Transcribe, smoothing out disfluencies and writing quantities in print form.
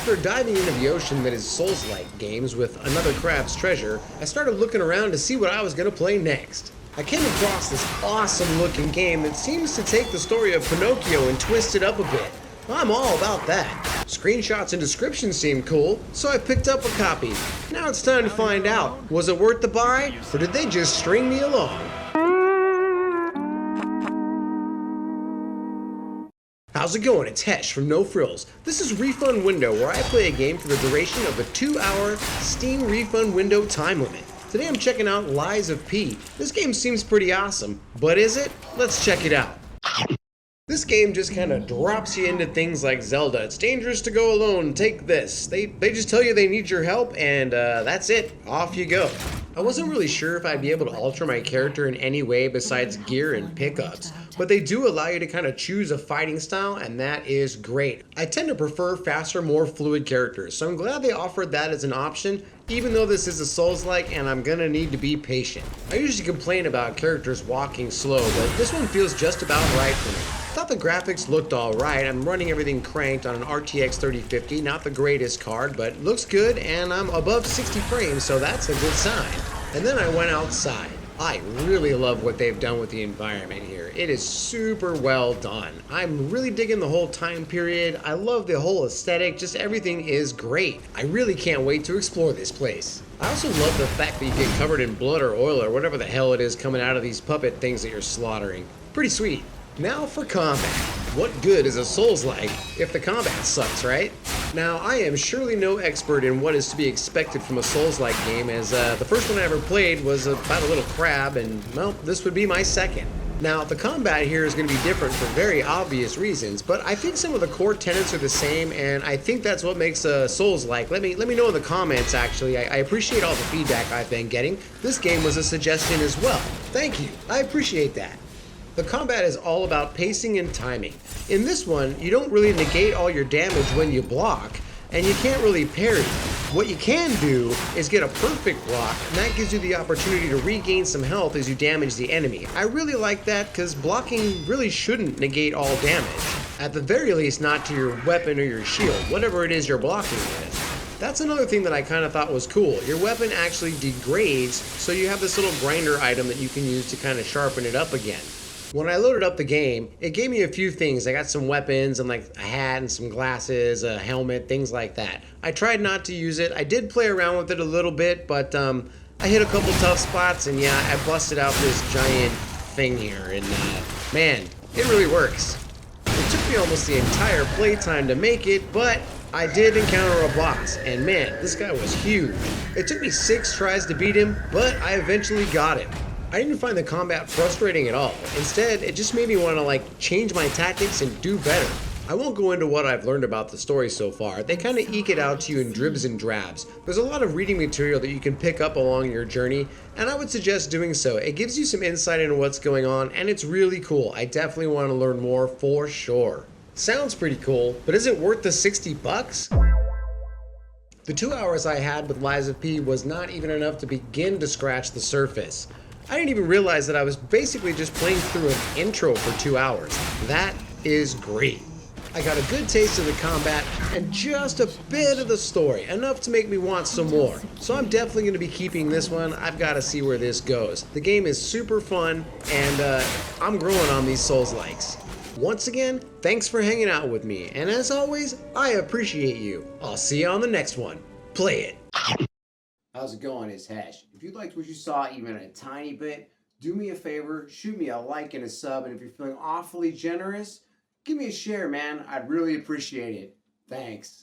After diving into the ocean that is Souls-like games with another craft's treasure, I started looking around to see what I was going to play next. I came across this awesome looking game that seems to take the story of Pinocchio and twist it up a bit. I'm all about that. Screenshots and descriptions seem cool, so I picked up a copy. Now it's time to find out, was it worth the buy, or did they just string me along? How's it going? It's Hesh from No Frills. This is Refund Window, where I play a game for the duration of a 2-hour Steam refund window time limit. Today I'm checking out Lies of P. This game seems pretty awesome, but is it? Let's check it out. This game just kind of drops you into things like Zelda. It's dangerous to go alone, take this. They just tell you they need your help, and that's it. Off you go. I wasn't really sure if I'd be able to alter my character in any way besides gear and pickups, but they do allow you to kind of choose a fighting style, and that is great. I tend to prefer faster, more fluid characters, so I'm glad they offered that as an option, even though this is a Souls-like and I'm gonna need to be patient. I usually complain about characters walking slow, but this one feels just about right for me. I thought the graphics looked alright. I'm running everything cranked on an RTX 3050, not the greatest card, but looks good, and I'm above 60 frames, so that's a good sign. And then I went outside. I really love what they've done with the environment here. It is super well done. I'm really digging the whole time period. I love the whole aesthetic, just everything is great. I really can't wait to explore this place. I also love the fact that you get covered in blood or oil or whatever the hell it is coming out of these puppet things that you're slaughtering. Pretty sweet. Now for combat. What good is a Souls-like if the combat sucks, right? Now, I am surely no expert in what is to be expected from a Souls-like game, as the first one I ever played was about a little crab, and, well, this would be my second. Now, the combat here is going to be different for very obvious reasons, but I think some of the core tenets are the same, and I think that's what makes a Souls-like. Let me know in the comments, actually. I appreciate all the feedback I've been getting. This game was a suggestion as well. Thank you. I appreciate that. The combat is all about pacing and timing. In this one, you don't really negate all your damage when you block, and you can't really parry. What you can do is get a perfect block, and that gives you the opportunity to regain some health as you damage the enemy. I really like that because blocking really shouldn't negate all damage. At the very least, not to your weapon or your shield, whatever it is you're blocking with. That's another thing that I kind of thought was cool. Your weapon actually degrades, so you have this little grinder item that you can use to kind of sharpen it up again. When I loaded up the game, it gave me a few things. I got some weapons and like a hat and some glasses, a helmet, things like that. I tried not to use it. I did play around with it a little bit, but I hit a couple tough spots, and yeah, I busted out this giant thing here, and man, it really works. It took me almost the entire playtime to make it, but I did encounter a boss, and man, this guy was huge. It took me 6 tries to beat him, but I eventually got him. I didn't find the combat frustrating at all. Instead, it just made me want to change my tactics and do better. I won't go into what I've learned about the story so far. They kind of eke it out to you in dribs and drabs. There's a lot of reading material that you can pick up along your journey, and I would suggest doing so. It gives you some insight into what's going on, and it's really cool. I definitely want to learn more for sure. Sounds pretty cool, but is it worth the $60? The 2 hours I had with Lies of P was not even enough to begin to scratch the surface. I didn't even realize that I was basically just playing through an intro for 2 hours. That is great. I got a good taste of the combat and just a bit of the story, enough to make me want some more. So I'm definitely going to be keeping this one. I've got to see where this goes. The game is super fun, and I'm growing on these Souls-likes. Once again, thanks for hanging out with me, and as always, I appreciate you. I'll see you on the next one. Play it. How's it going? It's Hesh. If you liked what you saw even a tiny bit, do me a favor, shoot me a like and a sub, and if you're feeling awfully generous, give me a share, man. I'd really appreciate it. Thanks.